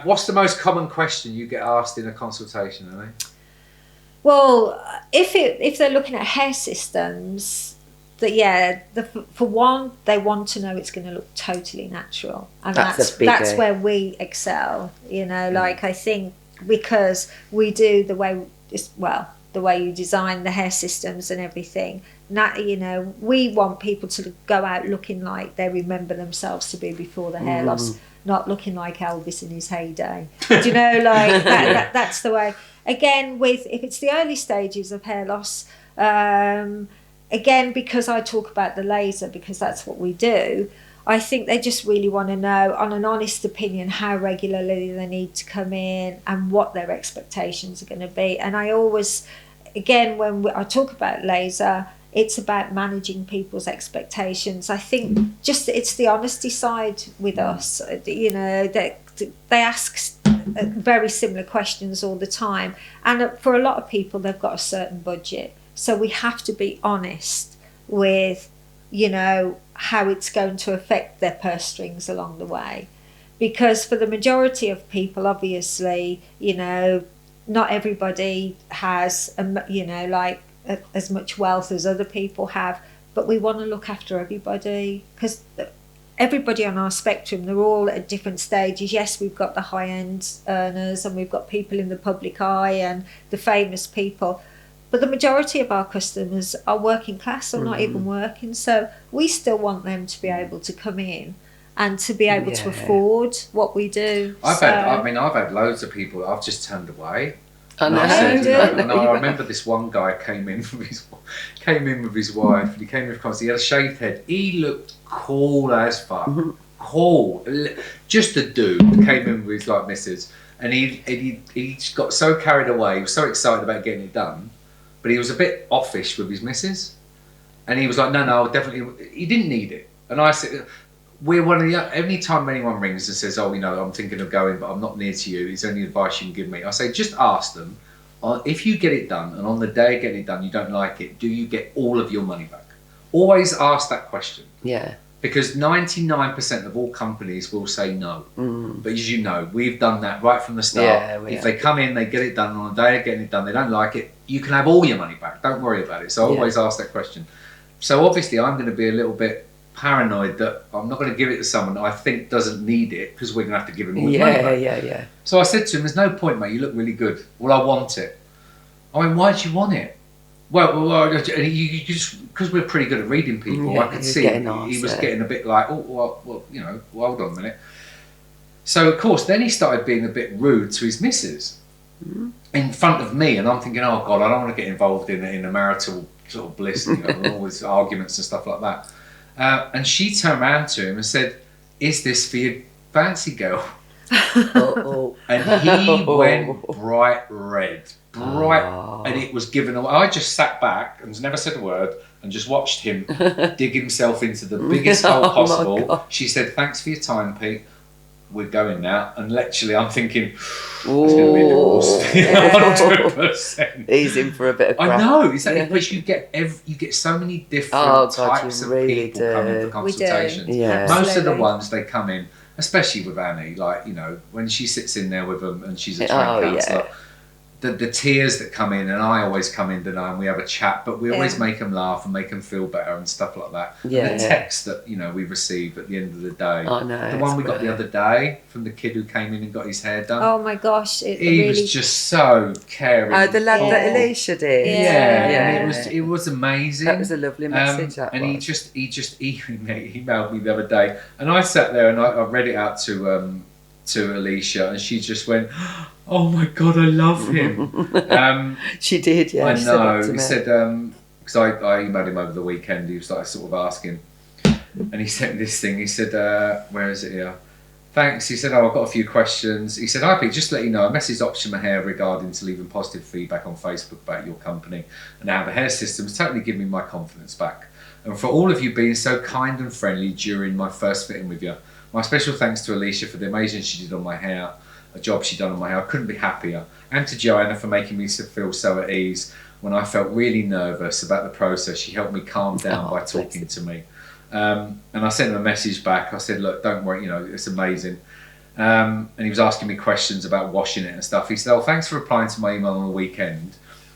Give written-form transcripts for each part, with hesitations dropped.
What's the most common question you get asked in a consultation, Annie? Well, if they're looking at hair systems, for one, they want to know it's going to look totally natural, and that's where we excel. Like I think because we do the way you design the hair systems and everything. We want people to go out looking like they remember themselves to be before the hair loss, not looking like Elvis in his heyday. Do you know, like that's the way. Again, if it's the early stages of hair loss, again, because I talk about the laser, because that's what we do, I think they just really want to know, on an honest opinion, how regularly they need to come in and what their expectations are going to be. And I always, again, I talk about laser, it's about managing people's expectations. I think it's the honesty side with us, that they ask very similar questions all the time. And for a lot of people, they've got a certain budget. So we have to be honest with, how it's going to affect their purse strings along the way. Because for the majority of people, obviously, not everybody has, as much wealth as other people have, but we want to look after everybody, because everybody on our spectrum, they're all at different stages. Yes, we've got the high-end earners and we've got people in the public eye and the famous people, but the majority of our customers are working class or not even working, so we still want them to be able to come in and to be able to afford what we do. I've had loads of people I've just turned away. I know. I remember this one guy came in with his wife, and he came with he had a shaved head. He looked cool as fuck. Cool. Just a dude came in with his missus, and he got so carried away, he was so excited about getting it done, but he was a bit offish with his missus, and he was like, no, definitely, he didn't need it. And I said, we're one of the, any time anyone rings and says, I'm thinking of going, but I'm not near to you, is there any advice you can give me? I say, just ask them, if you get it done, and on the day of getting it done, you don't like it, do you get all of your money back? Always ask that question. Yeah. Because 99% of all companies will say no. But as you know, we've done that right from the start. If they come in, they get it done, on the day of getting it done, they don't like it, you can have all your money back. Don't worry about it. So I always ask that question. So obviously I'm going to be a little bit paranoid that I'm not going to give it to someone that I think doesn't need it, because we're going to have to give him all his money back. Yeah. So I said to him, there's no point, mate, you look really good. Well, I want it. I mean, why do you want it? Well, you just, because we're pretty good at reading people, I could see he was getting a bit like, hold on a minute. So of course, then he started being a bit rude to his missus in front of me, and I'm thinking, oh God, I don't want to get involved in a marital sort of bliss, and all these arguments and stuff like that. And she turned around to him and said, "Is this for your fancy girl?" And he went bright red. And it was given away. I just sat back and never said a word and just watched him dig himself into the biggest hole possible. She said, "Thanks for your time, Pete. We're going now." And literally, I'm thinking, there's going to be a divorce. 100%. He's in for a bit of crap. I know, exactly. But you get so many different types of people coming for consultations. Most of the ones they come in, especially with Annie, when she sits in there with them and she's a trained counsellor. The tears that come in, and I always come in, and we have a chat, but we always make them laugh and make them feel better and stuff like that. The text that we receive at the end of the day. Oh no, the one we got the other day from the kid who came in and got his hair done. Oh my gosh, he was just so caring. Oh, the lad that Alicia did. Yeah. It was amazing. That was a lovely message. He just emailed me the other day, and I sat there and I read it out to Alicia, and she just went, "Oh my God, I love him." She did, yeah. I know. He said, because I emailed him over the weekend. He was sort of asking, and he sent me this thing. He said, "Where is it here? Thanks." He said, "I've got a few questions." He said, "Hi Pete, just to let you know, I messaged Optima Hair regarding to leaving positive feedback on Facebook about your company and how the hair system's totally given me my confidence back. And for all of you being so kind and friendly during my first fitting with you. My special thanks to Alicia for the amazing she did on my hair, a job she done on my hair. I couldn't be happier. And to Joanna for making me feel so at ease when I felt really nervous about the process. She helped me calm down by talking to me." And I sent her a message back. I said, "Look, don't worry, it's amazing." And he was asking me questions about washing it and stuff. He said, "Oh, thanks for replying to my email on the weekend."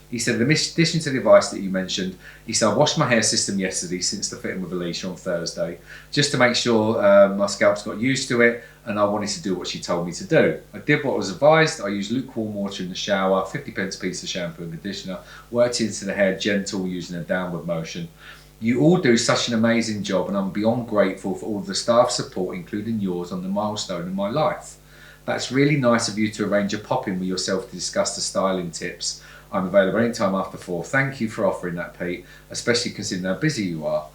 He said, "In addition to the advice that you mentioned," he said, "I washed my hair system yesterday since the fitting with Alicia on Thursday, just to make sure my scalp's got used to it, and I wanted to do what she told me to do. I did what was advised. I used lukewarm water in the shower, 50p piece of shampoo and conditioner, worked into the hair gentle using a downward motion. You all do such an amazing job, and I'm beyond grateful for all of the staff support, including yours, on the milestone in my life. That's really nice of you to arrange a pop-in with yourself to discuss the styling tips. I'm available anytime after 4. Thank you for offering that, Pete, especially considering how busy you are.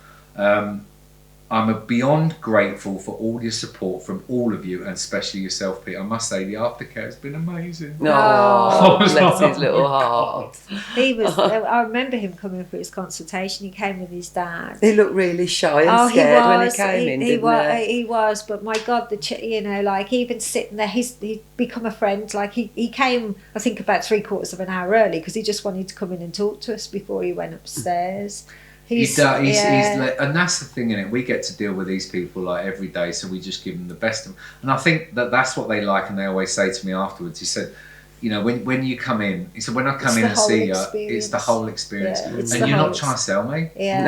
I'm beyond grateful for all your support from all of you, and especially yourself, Pete. I must say, the aftercare has been amazing." Oh, bless his little heart. He was. I remember him coming for his consultation. He came with his dad. He looked really shy and scared when he came in, didn't he? He was, but my God, like even sitting there, he'd become a friend. Like he came, I think, about 3/4 of an hour early because he just wanted to come in and talk to us before he went upstairs. He's and that's the thing, innit? We get to deal with these people like every day, so we just give them the best of. And I think that's what they like, and they always say to me afterwards. He said, "You know, when you come in," he said, "when I come in and see you, it's the whole experience, and you're not trying to sell me. Yeah.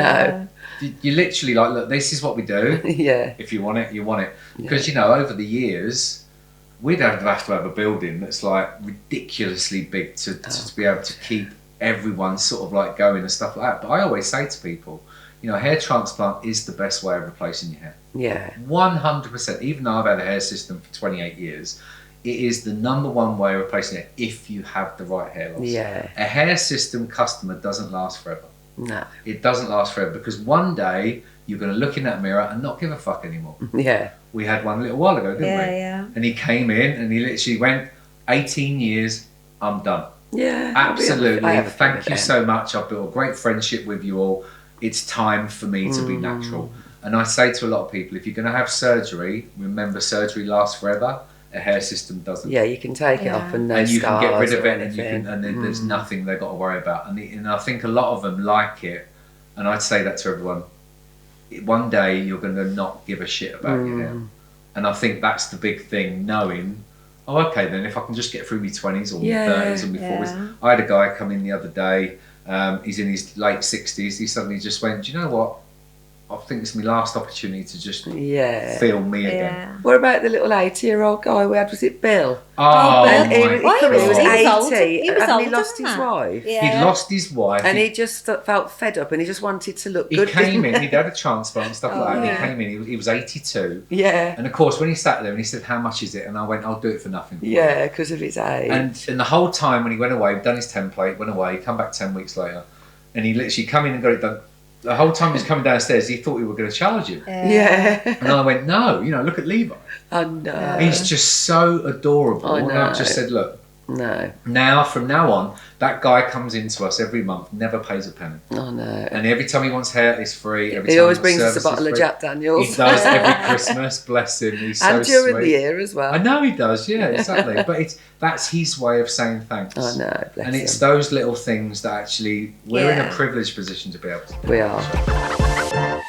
No, you literally like, look, this is what we do. Yeah. If you want it, you want it." Because you know, over the years, we'd have to have a building that's like ridiculously big to be able to keep everyone sort of like going and stuff like that. But I always say to people, you know, hair transplant is the best way of replacing your hair. Yeah. 100%. Even though I've had a hair system for 28 years, it is the number one way of replacing it if you have the right hair loss. Yeah. A hair system customer doesn't last forever. No. It doesn't last forever because one day you're going to look in that mirror and not give a fuck anymore. Yeah. We had one a little while ago, didn't we? Yeah. And he came in and he literally went, 18 years, I'm done. Yeah. Absolutely. Thank you so much. I've built a great friendship with you all. It's time for me to be natural. And I say to a lot of people, if you're going to have surgery, remember surgery lasts forever. A hair system doesn't. Yeah, you can take it off and no and you scars can get rid of or it, and you can, and then there's nothing they've got to worry about. And I think a lot of them like it, and I'd say that to everyone. One day you're going to not give a shit about your hair, and I think that's the big thing. Knowing, oh, okay, then if I can just get through my 20s or my 30s and my 40s. I had a guy come in the other day. He's in his late 60s. He suddenly just went, "Do you know what? I think it's my last opportunity to just feel me again." What about the little 80-year-old guy we had? Was it Bill? Oh, and my God. he was 80 He was and old, he lost his wasn't wife. He'd lost his wife. And he just felt fed up and he just wanted to look He good. came in, he'd had a transplant and stuff like that. And he came in, he was 82. Yeah. And of course, when he sat there and he said, "How much is it?" And I went, "I'll do it for nothing." Yeah, because of his age. And the whole time when he went away, he'd done his template, went away, come back 10 weeks later, and he literally come in and got it done. The whole time he was coming downstairs, he thought we were going to charge him. Yeah. And I went, "No, you know, look at Levi. I know. He's just so adorable." I know. And I've just said, "Look, No. from now on, that guy comes into us every month, never pays a penny. I know. And every time he wants hair, it's free. Every He time always he brings wants us a service, bottle of it's free. Jack Daniels. He does every Christmas, bless him. He's so And during sweet. the year as well. I know he does, yeah, exactly. But that's his way of saying thanks. I know, bless And it's him. those little things that actually we're in a privileged position to be able to do. We are.